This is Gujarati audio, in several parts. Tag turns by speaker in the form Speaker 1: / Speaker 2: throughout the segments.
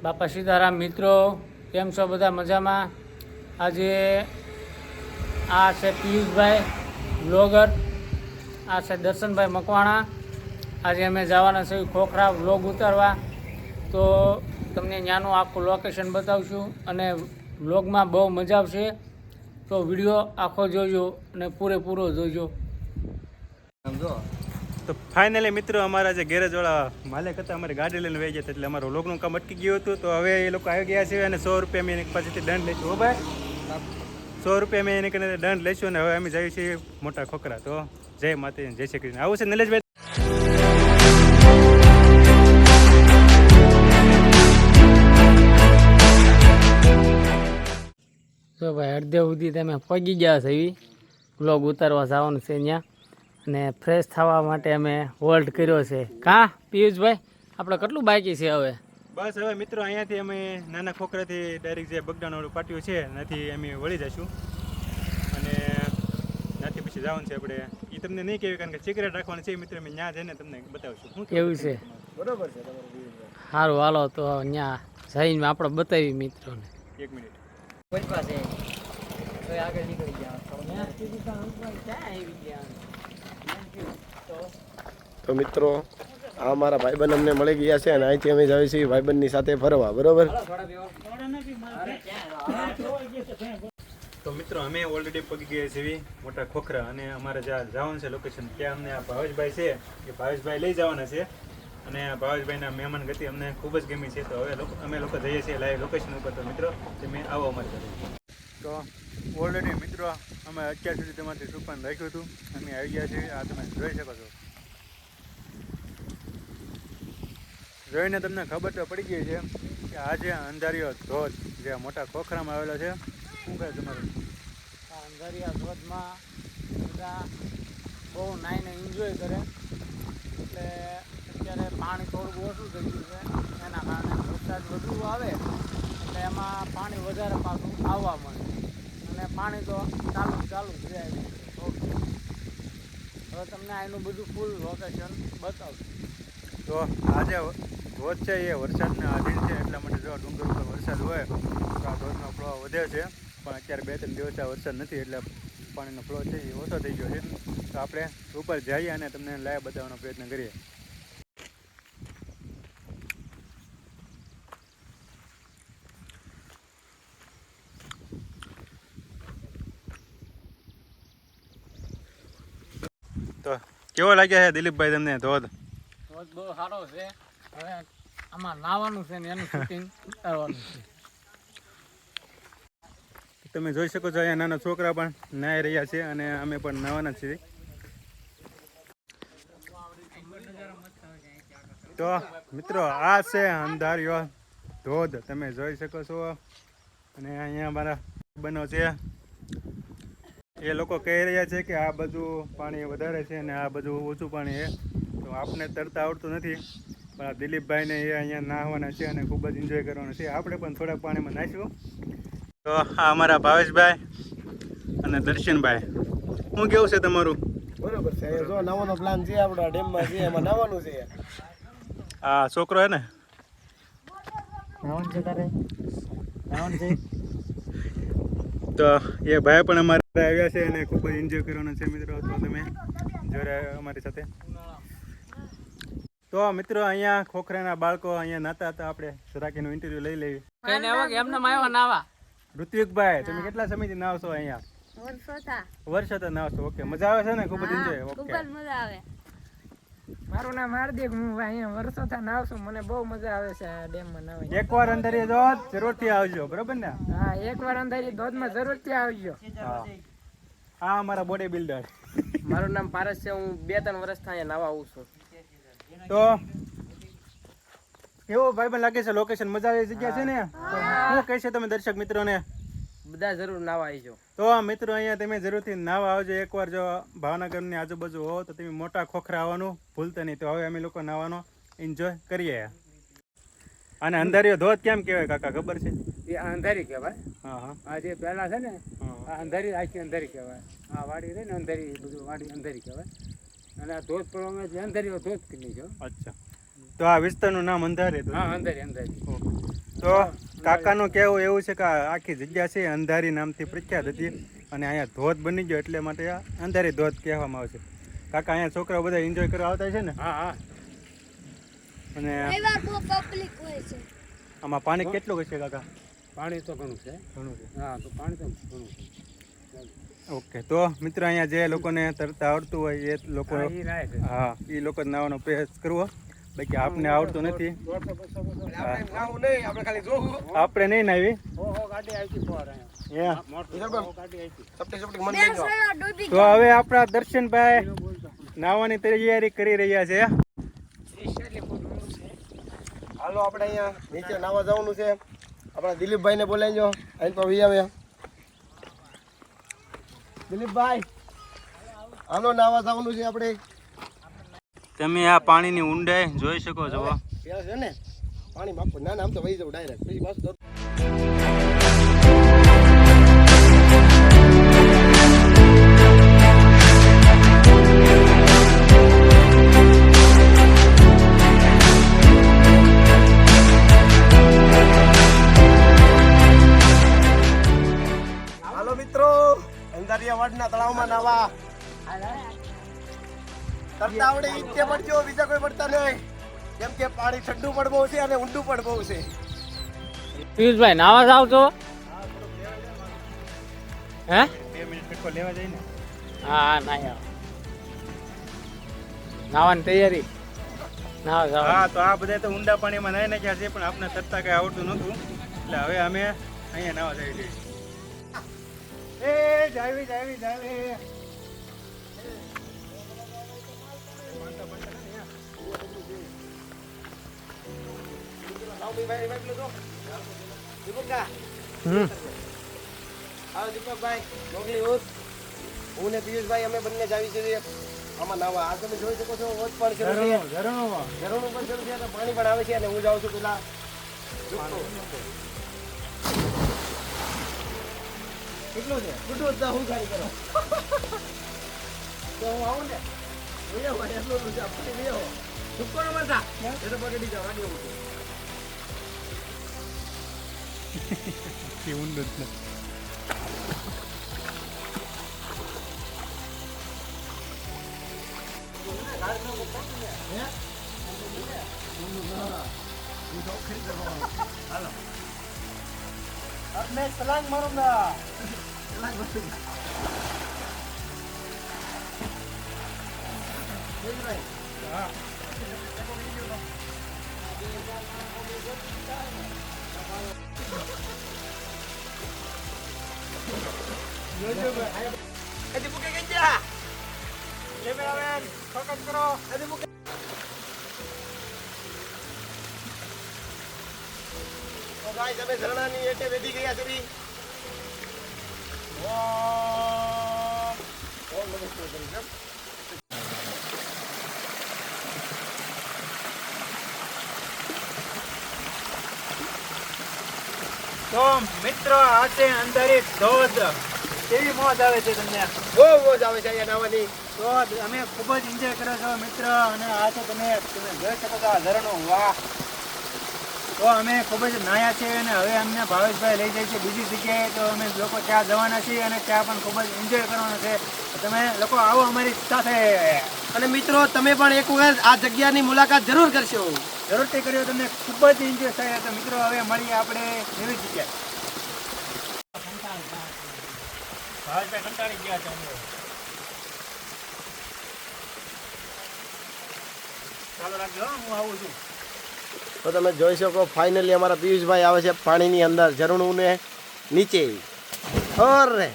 Speaker 1: બાપા સીતારામ મિત્રો, કેમ છો બધા? મજામાં? આજે આ છે પિયુષભાઈ વ્લોગર, આ છે દર્શનભાઈ મકવાણા. આજે અમે જવાના છે ખોખરા વ્લોગ ઉતારવા, તો તમને ત્યાંનું આખું લોકેશન બતાવશું અને વ્લોગમાં બહુ મજા આવશે. તો વિડીયો આખો જોજો અને પૂરેપૂરો જોજો.
Speaker 2: તો ફાઇનલી મિત્રો અમારા જે ગેરેજવાળા માલિક હતા અમારી ગાડી લઈને વહી ગયા હતા, એટલે અમારું લોગનું કામ અટકી ગયું હતું. તો હવે એ લોકો આવી ગયા છે અને 100 રૂપિયા અમે એની પાસેથી દંડ લઈશું. હો ભાઈ, 100 રૂપિયા અમે એની કરીને દંડ લઈશું અને હવે અમે જઈએ છીએ મોટા ખોખરા. તો જય માતાજી, જય શ્રી કૃષ્ણ. આવું છે નિલેશભાઈ?
Speaker 1: તો ભાઈ અડધે સુધી તમે પગી ગયા છે એવી વ્લોગ ઉતારવા જવાનું છે ત્યાં, અને ફ્રેશ થવા માટે અમે હોલ્ડ કર્યો છે. કાં પિયુષભાઈ, આપણે કેટલું બાકી છે હવે?
Speaker 2: બસ હવે મિત્રો અહીંયાથી અમે નાના ખોખરાથી ડાયરેક્ટ જે બગડાણવાળું પાટિયું છે ત્યાંથી અમે વળી જઈશું અને ત્યાંથી પછી જવાનું છે આપણે. એ તમને નહીં કહેવી કારણ કે સિક્રેટ રાખવાનું છે મિત્રો. અમે ત્યાં જઈને તમને બતાવીશું. શું
Speaker 1: કેવું છે? બરોબર છે. સારું, હાલો તો ત્યાં જઈને આપણે બતાવી મિત્રોને.
Speaker 2: 1 મિનિટ.
Speaker 3: તો મિત્રો આ મારા ભાઈબંધ અમને મળી ગયા છે અને અહીંથી અમે જઈએ છીએ ભાઈબંધની સાથે ફરવા. બરોબર?
Speaker 2: તો મિત્રો અમે ઓલરેડી પગી ગયા છીએ મોટા ખોખરા અને અમારે જ્યાં જવાનું છે લોકેશન ત્યાં અમને આ ભાવેશભાઈ છે એ ભાવેશભાઈ લઈ જવાના છે અને ભાવેશભાઈના મહેમાન ગતિ અમને ખૂબ જ ગમી છે. તો હવે અમે લોકો જઈએ છીએ લાઈવ લોકેશન ઉપર. તો મિત્રો તમે આવો અમારી સાથે. તો ઓલરેડી મિત્રો અમે અત્યાર સુધી તમારાથી સુપાન રાખ્યું હતું, અમે આવી ગયા છીએ. આ તમે જોઈ શકો છો. જોઈને તમને ખબર તો પડી ગઈ છે કે આ જે અંધારીયો ધોધ જે મોટા ખોખરામાં આવેલો છે, શું કહે તમારું?
Speaker 1: આ અંધારિયા ધોધમાં બધા બહુ નાઈને એન્જોય કરે, એટલે અત્યારે પાણી થોડું ઓછું થઈ ગયું છે. એના કારણે વરસાદ વધુ આવે એટલે એમાં પાણી વધારે પાછું આવવા મળે અને પાણી તો ચાલુ જ રહે. હવે તમને આનું બધું ફૂલ લોકેશન બતાવશું.
Speaker 2: તો આજે ધોધ છે એ વરસાદના આધીન છે, એટલા માટે જો ડુંગર ઉપર વરસાદ હોય તો આ ધોધનો ફ્લો વધે છે. પણ અત્યારે 2-3 દિવસ આ વરસાદ નથી એટલે પાણીનો ફ્લો છે એ ઓછો થઈ ગયો છે. તો આપણે ઉપર જઈએ અને તમને લાઈવ બતાવવાનો પ્રયત્ન કરીએ. તો કેવો લાગ્યા છે દિલીપભાઈ તમને ધોધ?
Speaker 1: ધોધ બહુ સારો છે. હવે આમાં નાવાનું છે ને એનું શૂટિંગ ઉતારવાનું છે.
Speaker 2: તમે જોઈ શકો છો અહીંયા નાના છોકરા પણ નાહી રહ્યા છે અને અમે પણ નાહવાના છીએ. તો મિત્રો આ છે અંધારિયો ધોધ, તમે જોઈ શકો છો. અને અહીંયા અમારા બનો છે એ લોકો કહી રહ્યા છે કે આ બધું પાણી વધારે છે અને આ બધું ઓછું પાણી છે. તો આપને તરતા આવડતું નથી, પણ આ દિલીપભાઈને એ અહીંયા નાહવાના છે અને ખૂબ જ એન્જોય કરવાના છે. આપણે પણ થોડાક પાણીમાં નાહીશું. તો આ અમારા ભાવેશભાઈ અને દર્શનભાઈ, શું કેવું છે તમારું?
Speaker 3: બરોબર છે. જો નવાનો પ્લાન છે આપણા ડેમમાં છે, એમાં નવાનું છે.
Speaker 2: આ છોકરો હે ને
Speaker 1: નાવાનું છે તારે? નાવાનું છે?
Speaker 2: તો એ ભાઈ પણ અમારે આવ્યા છે અને ખૂબ જ એન્જોય કરવાના છે મિત્રો. તો તમે જોડે અમારી સાથે. તો મિત્રો અહીંયા ખોખરાના બાળકો અહીંયા નાતા હતા, આપણે જરાકીનું ઇન્ટરવ્યુ લઈ લેવી.
Speaker 1: કઈને આવા કે એમને આવ્યા નાવા?
Speaker 2: ઋત્વિકભાઈ, તમે કેટલા સમયથી નાવશો અહીંયા? વર્ષોથી નાવશો. ઓકે, મજા આવે છે ને? ખૂબ જ એન્જોય. ઓકે,
Speaker 4: મજા આવે.
Speaker 5: મારું નામ હાર્દિક, હું અહીંયા વર્ષોથી નાવ છું. મને બહુ મજા આવે છે આ ડેમમાં નાવાની.
Speaker 2: એકવાર અંધારી ધોધ જરૂરથી આવજો, બરોબર ને?
Speaker 5: હા, એકવાર અંધારી ધોધમાં જરૂરથી આવજો.
Speaker 2: હા, આ અમારા બોડી બિલ્ડર.
Speaker 5: મારું નામ પારસ છે. હું 2-3 વર્ષથી અહીંયા નાવા આવું છું.
Speaker 2: તો કેવો ભાઈ લાગે છે લોકેશન? મજા આવી જગ્યા છે ને? શું કહેશે તમે દર્શક મિત્રોને?
Speaker 5: બધા જરૂર નાવા આવજો.
Speaker 2: તો મિત્રો અહીંયા તમે જરૂરથી નાવા આવજો એકવાર. જો ભાવનગરની આજુબાજુ હો તો તમે મોટા ખોખરા આવવાનું ભૂલતા નહીં. તો હવે અમે લોકો નાવાનો એન્જોય કરીએ. અને અંધારીયો ધોધ કેમ કહેવાય કાકા, ખબર છે?
Speaker 5: એ અંધારી કહેવાય.
Speaker 2: હા હા,
Speaker 5: આ જે પહેલા છે ને આ અંધારી, આખી અંધારી કહેવાય. આ વાડી રહી ને અંધારી, બધું વાડી અંધારી કહેવાય. અને આ ધોધ પડવામાં જે અંધારીઓ ધોધ કરી છો.
Speaker 2: અચ્છા, તો આ વિસ્તારનું નામ અંધારી?
Speaker 5: હા, અંધારી.
Speaker 2: તો કાકાનું કહેવું એવું છે કે આ આખી જગ્યા છે અંધારી નામથી પ્રખ્યાત હતી અને અહીંયા ધોધ બની ગયો એટલે માટે આ અંધારી ધોધ કહેવામાં આવે છે. કાકા અહીંયા છોકરાઓ બધા એન્જોય કરવા આવતા છે ને?
Speaker 5: હા હા.
Speaker 2: અને
Speaker 4: રવિવાર બહુ પબ્લિક હોય છે.
Speaker 2: આમાં પાણી કેટલું હશે કાકા?
Speaker 5: પાણી તો ઘણું છે.
Speaker 2: ઘણું છે.
Speaker 5: હા તો પાણી તો ઘણું છે.
Speaker 2: ઓકે, તો મિત્રો અહીંયા જે લોકોને તરતા આવડતું હોય એ લોકો
Speaker 5: હા, ઈ રાય છે.
Speaker 2: હા એ લોકો નાવાનો પ્રયાસ કરવો. બાકી આપને આવડતું નથી. આપણે નહીં નાવી.
Speaker 5: ગાડી આવી ફોર અહીંયા.
Speaker 2: Yeah.
Speaker 5: મોટી ગાડી આવી.
Speaker 4: બે સળો ડૂબી
Speaker 2: તો હવે આપણા દર્શનભાઈ નાવાની તૈયારી કરી રહ્યા છે.
Speaker 3: હાલો આપણે અહીંયા નીચે નાવા જવાનું છે. આપણા દિલીપભાઈને બોલાવીજો. અહીં તો વી આવ્યા. દિલીપભાઈ હાલો નાવા જવાનું છે આપણે.
Speaker 2: તમે આ પાણીની ઊંડાઈ જોઈ શકો છો.
Speaker 3: ત્યાં છે ને પાણી માપો. ના ના આમ તો વહી જવું ડાયરેક્ટ. પછી બસ હાલો મિત્રો અંધારિયા વાડના તળાવમાં નાવા. તરતા આવડે ઈ જ પડજો, બીજા કોઈ પડતા નહીં. કેમ કે પાણી ઠંડુ પણ બહુ છે અને ઊંડું પણ બહુ છે.
Speaker 1: પિયુષભાઈ નાવા જાવ છો? હે?
Speaker 2: 2 મિનિટ ફટકો લેવા જાય ને.
Speaker 1: હા નાઈ આવો. નાવાની તૈયારી. નાવા જાવ.
Speaker 2: હા, તો આ બધા તો ઊંડા પાણીમાં નાઈ નાખ્યા છે પણ આપણે તરતા કઈ આવડતું નહોતું એટલે હવે અમે અહીંયા નાવા જઈ છીએ. એ જાવી જાવી જાવી.
Speaker 1: હમ.
Speaker 3: હાલો દીપકભાઈ, મોગલી ઉઠ. હું ને પિયુષભાઈ અમે બંને જ આવી છીએ આમાં નાવા. આ તમે જોઈ શકો છો ઓત પણ શરૂ છે. ઝરણું પણ શરૂ છે અને પાણી પણ આવે છે અને હું જાઉં છું પેલા કેટલું છે કેટલું જ હું ગાડી કરો તો હું આવું ને એટલું છે આપણે સુપર માતા એ તો પકડી જાવ ગાડી આવું
Speaker 2: એ ઊંડું જ નથી.
Speaker 3: अब मैं छलांग मारूंगा. ગાઈસ અમે ઝરણાની એટે બેઠી ગયા છે બી. ઓમ નમઃ શિવાય.
Speaker 2: તો મિત્રો આ છે અંધારી ધોધ. કેવી મોજ આવે છે તમને?
Speaker 3: બહુ મોજ આવે છે અહીંયા નાવાની.
Speaker 2: તો અમે ખૂબ જ એન્જોય કરો છો મિત્ર. અને આ તો તમે જોઈ શકો છો આ ઝરણું. વાહ! તો અમે ખૂબ જ નાયા છીએ અને હવે અમને ભાવેશભાઈ લઈ જાય છે બીજી જગ્યાએ. તો અમે લોકો ત્યાં જવાના છીએ અને ત્યાં પણ ખૂબ જ એન્જોય કરવાનું છે. તમે લોકો આવો અમારી સાથે.
Speaker 3: અને મિત્રો તમે પણ એક વખત આ જગ્યાની મુલાકાત જરૂર કરશો.
Speaker 2: જરૂરથી કર્યો, તમને ખૂબ જ એન્જોય થાય. તો મિત્રો હવે મળીએ આપણે એવી જગ્યાએ. ભાવેશભાઈ કંટાળી ગયા છે અમે. ચાલો રાખજો, હું આવું છું.
Speaker 3: તો તમે જોઈ શકો ફાઇનલી અમારા પિયુષભાઈ આવે છે પાણીની અંદર ઝરણું ને નીચે. અરે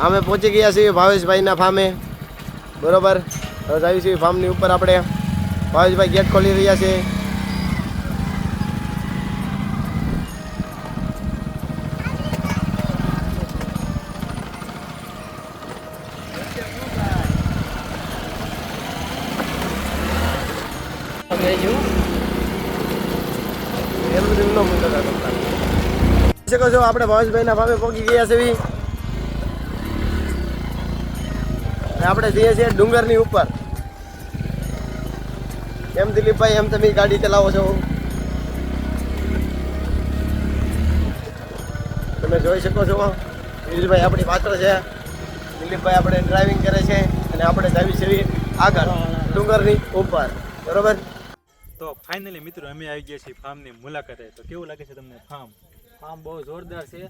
Speaker 3: અમે પહોંચી ગયા છીએ ભાવેશભાઈના ફાર્મે. બરોબર, હવે આવી છીએ ફાર્મની ઉપર. આપણે ભાવેશભાઈ ગેટ ખોલી રહ્યા છે. શકો છો આપણે ભાવેશભાઈના ફાર્મે પહોંચી ગયા છે. આપણે જઈએ છીએ ડુંગરની ઉપર. એમ દિલીપભાઈ, એમ તમે ગાડી ચલાવો છો, તમે જોઈ શકો છો. દિલીપભાઈ આપણી પાછળ છે, દિલીપભાઈ આપણે ડ્રાઇવિંગ કરે છે અને આપણે જાવી છીએ આગળ ડુંગરની ઉપર. બરોબર,
Speaker 2: તો ફાઇનલી મિત્રો અમે આવી ગયા છીએ ફાર્મની મુલાકાતે. તો કેવું લાગે છે તમને ફાર્મ?
Speaker 1: ફાર્મ બહુ જોરદાર છે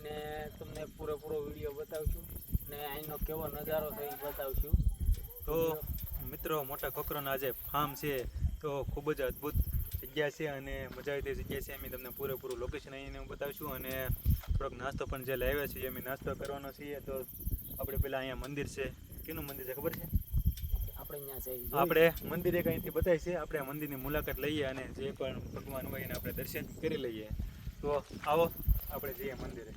Speaker 1: ને તમને પૂરેપૂરો વિડીયો બતાવશું ને અહીંનો કેવો નજારો છે એ બતાવશું.
Speaker 2: તો મિત્રો મોટા ખોખરોના આજે ફાર્મ છે તો ખૂબ જ અદ્ભુત જગ્યા છે અને મજા આવી તે જગ્યા છે. અમે તમને પૂરેપૂરું લોકેશન અહીંને બતાવશું અને થોડોક નાસ્તો પણ જે લાવ્યા છીએ અમે નાસ્તો કરવાનો છીએ. તો આપણે પેલા અહીંયા મંદિર છે, કેનું મંદિર છે ખબર છે?
Speaker 1: આપણે અહીંયા છે
Speaker 2: આપણે મંદિર એક અહીંથી બતાવી છે. આપણે આ મંદિરની મુલાકાત લઈએ અને જે પણ ભગવાન હોય એને આપણે દર્શન કરી લઈએ. તો આવો આપણે જઈએ મંદિરે.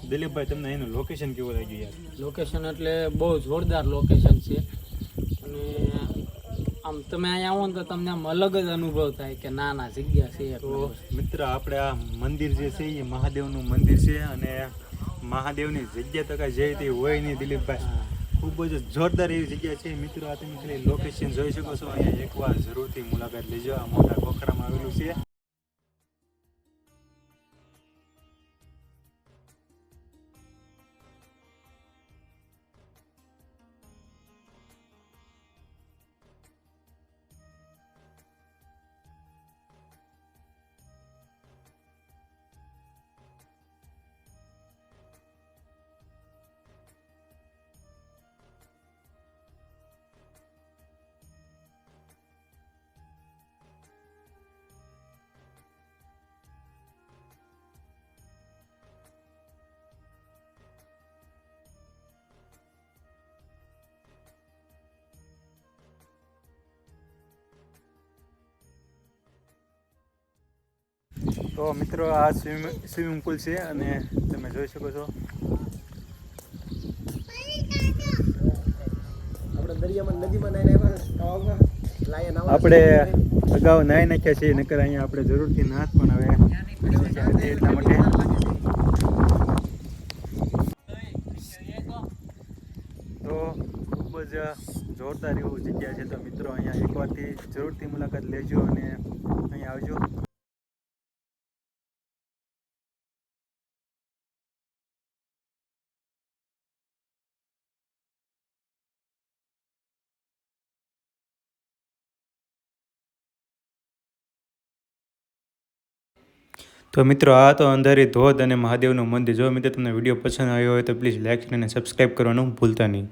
Speaker 2: દિલીપભાઈ, તમને એનું લોકેશન કેવું લાગ્યું યાર?
Speaker 1: લોકેશન એટલે બહુ જોરદાર લોકેશન છે અને આમ તમે અહીંયા આવો ને તો તમને આમ અલગ જ અનુભવ થાય કે ના ના જગ્યા છે.
Speaker 2: તો મિત્ર આપણે આ મંદિર જે છે એ મહાદેવનું મંદિર છે અને મહાદેવની જગ્યા તો કાંઈ જઈ તે હોય નહીં દિલીપભાઈ. ખૂબ જ જોરદાર એવી જગ્યા છે મિત્રો. આ તમે ખાલી લોકેશન જોઈ શકો છો. અહીંયા એકવાર જરૂરથી મુલાકાત લેજો. આ મોટા ખોખરામાં આવેલું છે. તો મિત્રો આ સ્વિમિંગ પુલ છે અને તમે જોઈ શકો છો. આપણે અગાઉ નાહી નાખ્યા છીએ, નકર અહીંયા આપણે જરૂરથી નાત પણ હવે એટલા માટે. તો ખૂબ જ જોરદાર એવું જગ્યા છે. તો મિત્રો અહીંયા એકવારથી જરૂરથી મુલાકાત લેજો અને અહીંયા આવજો. તો મિત્રો આ તો અંધારી ધોધ અને મહાદેવનું મંદિર. જો મિત્રો તમને વિડીયો પસંદ આવ્યો હોય તો પ્લીઝ લાઈક અને સબસ્ક્રાઈબ કરવાનું ભૂલતા નહીં.